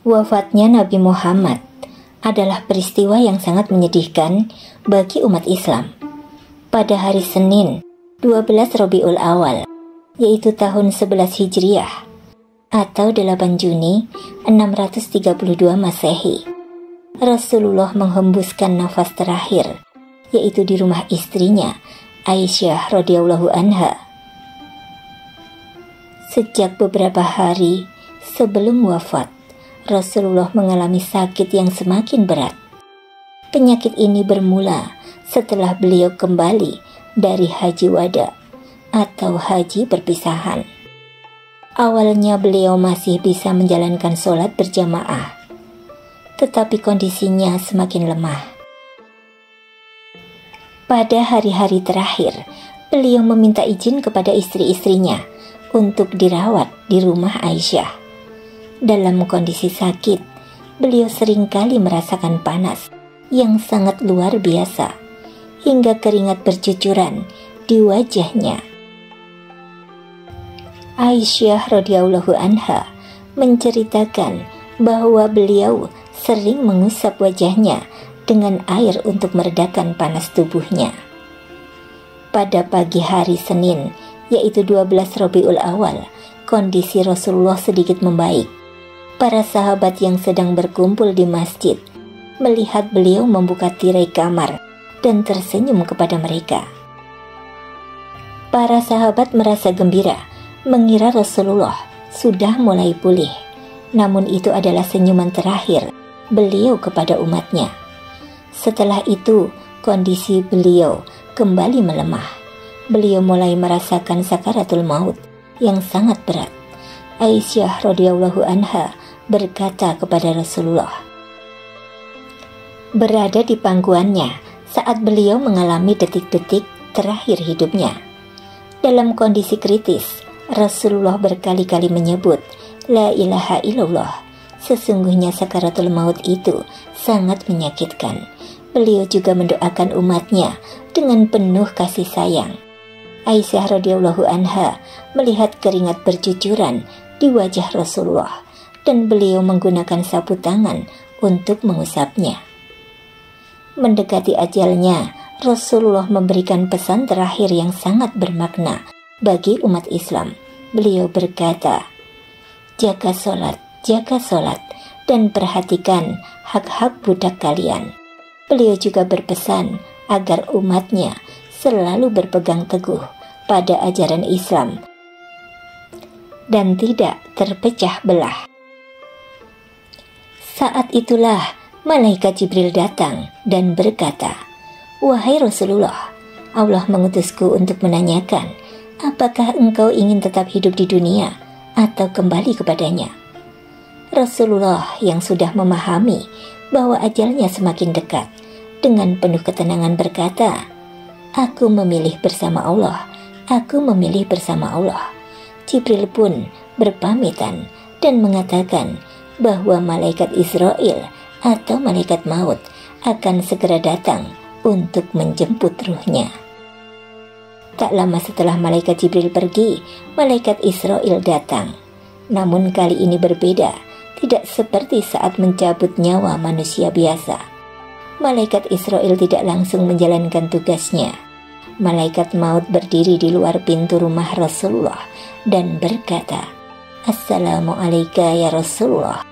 Wafatnya Nabi Muhammad adalah peristiwa yang sangat menyedihkan bagi umat Islam. Pada hari Senin 12 Rabiul Awal, yaitu tahun 11 Hijriah atau 8 Juni 632 Masehi, Rasulullah menghembuskan nafas terakhir, yaitu di rumah istrinya Aisyah radhiyallahu anha. Sejak beberapa hari sebelum wafat, Rasulullah mengalami sakit yang semakin berat. Penyakit ini bermula setelah beliau kembali dari haji wada atau haji perpisahan. Awalnya beliau masih bisa menjalankan sholat berjamaah, tetapi kondisinya semakin lemah. Pada hari-hari terakhir, beliau meminta izin kepada istri-istrinya untuk dirawat di rumah Aisyah. Dalam kondisi sakit, beliau seringkali merasakan panas yang sangat luar biasa, hingga keringat bercucuran di wajahnya. Aisyah radhiyallahu anha menceritakan bahwa beliau sering mengusap wajahnya dengan air untuk meredakan panas tubuhnya. Pada pagi hari Senin, yaitu 12 Rabiul Awal, kondisi Rasulullah sedikit membaik. Para sahabat yang sedang berkumpul di masjid melihat beliau membuka tirai kamar dan tersenyum kepada mereka. Para sahabat merasa gembira, mengira Rasulullah sudah mulai pulih. Namun itu adalah senyuman terakhir beliau kepada umatnya. Setelah itu, kondisi beliau kembali melemah. Beliau mulai merasakan sakaratul maut yang sangat berat. Aisyah radhiyallahu anha berkata kepada Rasulullah, berada di pangkuannya saat beliau mengalami detik-detik terakhir hidupnya. Dalam kondisi kritis, Rasulullah berkali-kali menyebut, La ilaha illallah. Sesungguhnya sakaratul maut itu sangat menyakitkan. Beliau juga mendoakan umatnya dengan penuh kasih sayang. Aisyah radhiyallahu anha melihat keringat bercucuran di wajah Rasulullah, dan beliau menggunakan sapu tangan untuk mengusapnya. Mendekati ajalnya, Rasulullah memberikan pesan terakhir yang sangat bermakna bagi umat Islam. Beliau berkata, jaga solat, dan perhatikan hak-hak budak kalian. Beliau juga berpesan agar umatnya selalu berpegang teguh pada ajaran Islam dan tidak terpecah belah. Saat itulah malaikat Jibril datang dan berkata, wahai Rasulullah, Allah mengutusku untuk menanyakan, apakah engkau ingin tetap hidup di dunia atau kembali kepadanya? Rasulullah yang sudah memahami bahwa ajalnya semakin dekat, dengan penuh ketenangan berkata, aku memilih bersama Allah, aku memilih bersama Allah. Jibril pun berpamitan dan mengatakan bahwa malaikat Israel atau malaikat maut akan segera datang untuk menjemput ruhnya. Tak lama setelah malaikat Jibril pergi, malaikat Israel datang. Namun kali ini berbeda, tidak seperti saat mencabut nyawa manusia biasa. Malaikat Israel tidak langsung menjalankan tugasnya. Malaikat maut berdiri di luar pintu rumah Rasulullah dan berkata, Assalamualaikum ya Rasulullah.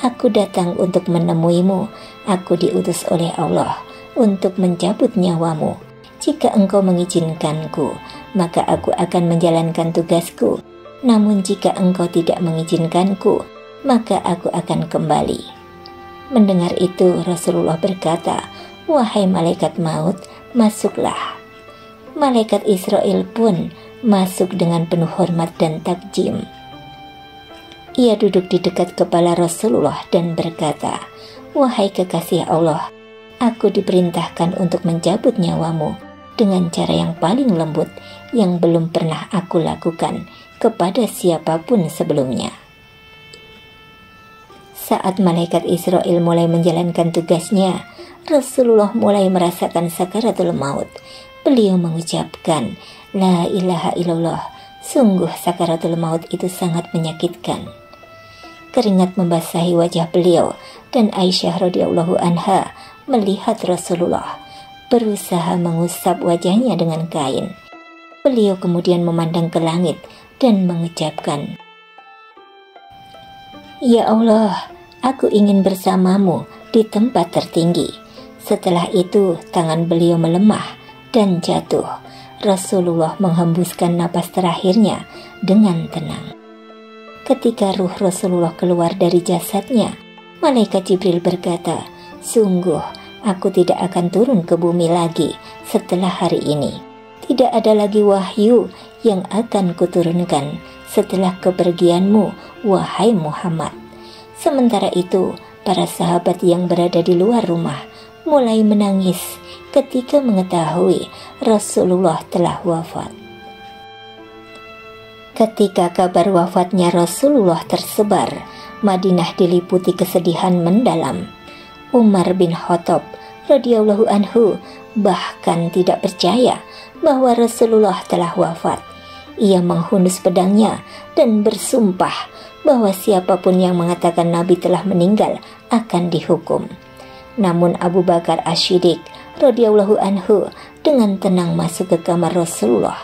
Aku datang untuk menemuimu. Aku diutus oleh Allah untuk mencabut nyawamu. Jika engkau mengizinkanku, maka aku akan menjalankan tugasku. Namun jika engkau tidak mengizinkanku, maka aku akan kembali. Mendengar itu, Rasulullah berkata, wahai malaikat maut, masuklah. Malaikat Israel pun masuk dengan penuh hormat dan takjim. Ia duduk di dekat kepala Rasulullah dan berkata, wahai kekasih Allah, aku diperintahkan untuk mencabut nyawamu dengan cara yang paling lembut yang belum pernah aku lakukan kepada siapapun sebelumnya. Saat malaikat Israel mulai menjalankan tugasnya, Rasulullah mulai merasakan sakaratul maut. Beliau mengucapkan, La ilaha illallah. Sungguh sakaratul maut itu sangat menyakitkan. Keringat membasahi wajah beliau dan Aisyah radhiyallahu anha melihat Rasulullah berusaha mengusap wajahnya dengan kain. Beliau kemudian memandang ke langit dan mengucapkan, "Ya Allah, aku ingin bersamamu di tempat tertinggi." Setelah itu tangan beliau melemah dan jatuh. Rasulullah menghembuskan napas terakhirnya dengan tenang. Ketika ruh Rasulullah keluar dari jasadnya, malaikat Jibril berkata, "Sungguh, aku tidak akan turun ke bumi lagi setelah hari ini. Tidak ada lagi wahyu yang akan kuturunkan setelah kepergianmu, wahai Muhammad." Sementara itu, para sahabat yang berada di luar rumah mulai menangis ketika mengetahui Rasulullah telah wafat. Ketika kabar wafatnya Rasulullah tersebar, Madinah diliputi kesedihan mendalam. Umar bin Khattab radhiyallahu anhu bahkan tidak percaya bahwa Rasulullah telah wafat. Ia menghunus pedangnya dan bersumpah bahwa siapapun yang mengatakan Nabi telah meninggal akan dihukum. Namun Abu Bakar As-Siddiq radhiyallahu anhu dengan tenang masuk ke kamar Rasulullah,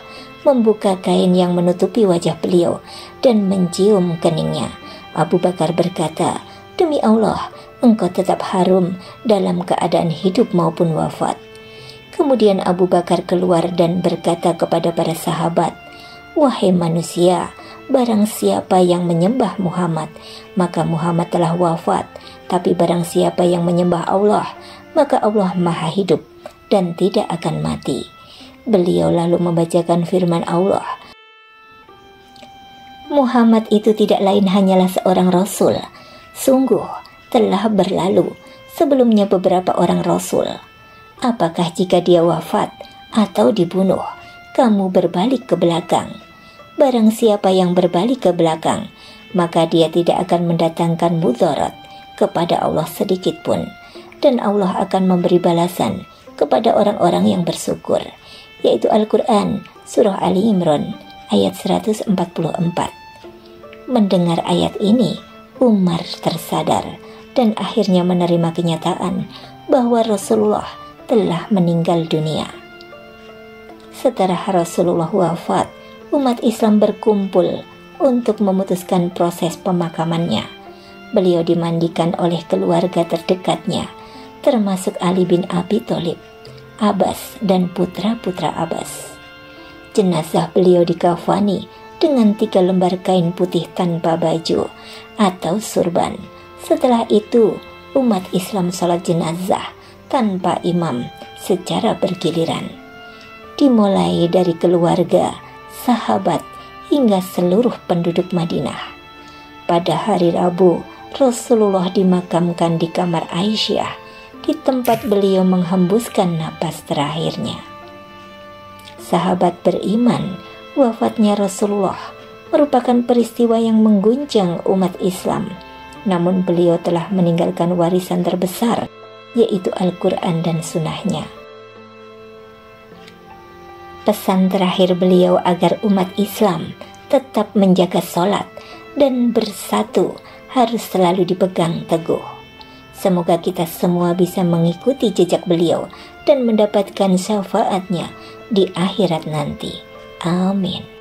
membuka kain yang menutupi wajah beliau dan mencium keningnya. Abu Bakar berkata, "Demi Allah, engkau tetap harum dalam keadaan hidup maupun wafat." Kemudian Abu Bakar keluar dan berkata kepada para sahabat, "Wahai manusia, barang siapa yang menyembah Muhammad, maka Muhammad telah wafat. Tapi barang siapa yang menyembah Allah, maka Allah maha hidup dan tidak akan mati." Beliau lalu membacakan firman Allah, "Muhammad itu tidak lain hanyalah seorang rasul. Sungguh telah berlalu sebelumnya beberapa orang rasul. Apakah jika dia wafat atau dibunuh, kamu berbalik ke belakang? Barang siapa yang berbalik ke belakang, maka dia tidak akan mendatangkan mudarat kepada Allah sedikit pun, dan Allah akan memberi balasan kepada orang-orang yang bersyukur." Yaitu Al-Quran Surah Ali Imran ayat 144. Mendengar ayat ini, Umar tersadar dan akhirnya menerima kenyataan bahwa Rasulullah telah meninggal dunia. Setelah Rasulullah wafat, umat Islam berkumpul untuk memutuskan proses pemakamannya. Beliau dimandikan oleh keluarga terdekatnya, termasuk Ali bin Abi Thalib, Abbas, dan putra-putra Abbas. Jenazah beliau dikafani dengan 3 lembar kain putih tanpa baju atau surban. Setelah itu, umat Islam sholat jenazah tanpa imam secara bergiliran. Dimulai dari keluarga, sahabat, hingga seluruh penduduk Madinah. Pada hari Rabu, Rasulullah dimakamkan di kamar Aisyah, di tempat beliau menghembuskan napas terakhirnya. Sahabat beriman, wafatnya Rasulullah merupakan peristiwa yang mengguncang umat Islam. Namun beliau telah meninggalkan warisan terbesar, yaitu Al-Quran dan Sunnahnya. Pesan terakhir beliau agar umat Islam tetap menjaga sholat dan bersatu harus selalu dipegang teguh. Semoga kita semua bisa mengikuti jejak beliau dan mendapatkan syafaatnya di akhirat nanti. Amin.